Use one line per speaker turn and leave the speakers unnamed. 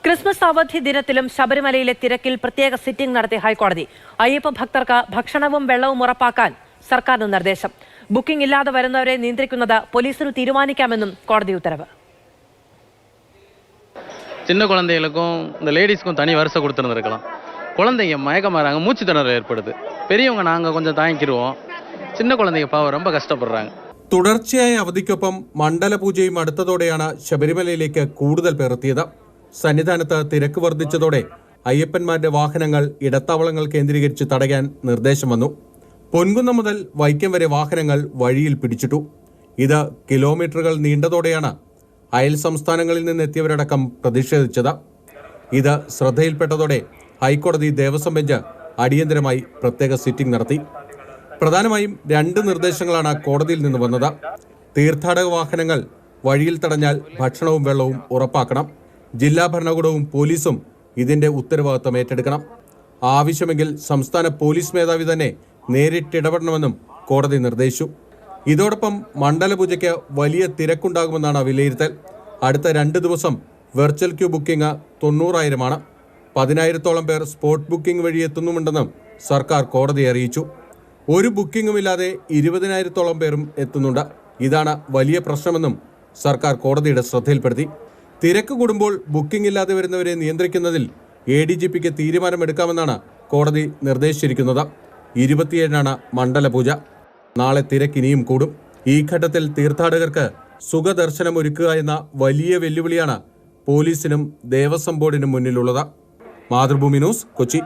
Christmas അവധി ദിനത്തിലും ശബരിമലയിലെ തിരക്കിൽ പ്രത്യേക സിറ്റിംഗ് നടത്തി ഹൈക്കോടതി. അയ്യപ്പ ഭക്തർക്ക് ഭക്ഷണവും വെള്ളവും ഉറപ്പാക്കാൻ സർക്കാരിന് നിർദ്ദേശം. ബുക്കിംഗ് ഇല്ലാതെ വരുന്നവരെ നിയന്ത്രിക്കുന്നത് പോലീസിന് തീരുമാനിക്കാമെന്നും കോടതി ഉത്തരവ്.
சின்ன குழந்தைகளுக்கும் இந்த லேடிஸ்க்கும் தனி வரிசை கொடுத்துருந்துருக்கலாம். குழந்தைங்க மயக்கம் வராங்க, மூச்சு திணறல் ஏற்படுது. பெரியவங்க நாங்கள் கொஞ்சம் தாங்கிக்கிடுவோம். சின்ன குழந்தைங்க பாவம் ரொம்ப കഷ്ടപ്പെടുறாங்க.
തുടർച്ചയായ അവധിക്കൊപ്പം മണ്ഡലപൂജയും അടുത്തതോടെയാണ് ശബരിമലയിലേക്ക് കൂടുതൽ പേർ എത്തിയത്. സന്നിധാനത്ത് തിരക്ക് വർദ്ധിച്ചതോടെ അയ്യപ്പന്മാരുടെ വാഹനങ്ങൾ ഇടത്താവളങ്ങൾ കേന്ദ്രീകരിച്ച് തടയാൻ നിർദ്ദേശം വന്നു. പൊൻകുന്നം മുതൽ വൈക്കം വരെ വാഹനങ്ങൾ വഴിയിൽ പിടിച്ചിട്ടു. ഇത് കിലോമീറ്ററുകൾ നീണ്ടതോടെയാണ് അയൽ സംസ്ഥാനങ്ങളിൽ നിന്നെത്തിയവരടക്കം പ്രതിഷേധിച്ചത്. ഇത് ശ്രദ്ധയിൽപ്പെട്ടതോടെ ഹൈക്കോടതി ദേവസ്വം ബെഞ്ച് അടിയന്തരമായി പ്രത്യേക സിറ്റിംഗ് നടത്തി. പ്രധാനമായും 2 നിർദ്ദേശങ്ങളാണ് കോടതിയിൽ നിന്ന് വന്നത്. തീർത്ഥാടക വാഹനങ്ങൾ വഴിയിൽ തടഞ്ഞാൽ ഭക്ഷണവും വെള്ളവും ഉറപ്പാക്കണം. ജില്ലാ ഭരണകൂടവും പോലീസും ഇതിന്റെ ഉത്തരവാദിത്തം ഏറ്റെടുക്കണം. ആവശ്യമെങ്കിൽ സംസ്ഥാന പോലീസ് മേധാവി തന്നെ നേരിട്ടിടപെടണമെന്നും കോടതി നിർദ്ദേശിച്ചു. ഇതോടൊപ്പം മണ്ഡലപൂജയ്ക്ക് വലിയ തിരക്കുണ്ടാകുമെന്നാണ് വിലയിരുത്തൽ. അടുത്ത 2 ദിവസം വെർച്വൽ ക്യൂ ബുക്കിംഗ് 90,000 10,000-ഓളം പേർ സ്പോട്ട് ബുക്കിംഗ് വഴി എത്തുന്നുമുണ്ടെന്നും സർക്കാർ കോടതിയെ അറിയിച്ചു. ഒരു ബുക്കിംഗുമില്ലാതെ 20,000-ഓളം പേരും എത്തുന്നുണ്ട്. ഇതാണ് വലിയ പ്രശ്നമെന്നും സർക്കാർ കോടതിയുടെ ശ്രദ്ധയിൽപ്പെടുത്തി. തിരക്ക് കൂടുമ്പോൾ ബുക്കിംഗ് ഇല്ലാതെ വരുന്നവരെ നിയന്ത്രിക്കുന്നതിൽ ADGPക്ക് തീരുമാനമെടുക്കാമെന്നാണ് കോടതി നിർദ്ദേശിച്ചിരിക്കുന്നത്. 27-നാണ് മണ്ഡലപൂജ. നാളെ തിരക്ക് ഇനിയും കൂടും. ഈ ഘട്ടത്തിൽ തീർത്ഥാടകർക്ക് സുഖദർശനം ഒരുക്കുക എന്ന വലിയ വെല്ലുവിളിയാണ് പോലീസിനും ദേവസ്വം ബോർഡിനും മുന്നിലുള്ളത്. മാതൃഭൂമി ന്യൂസ്, കൊച്ചി.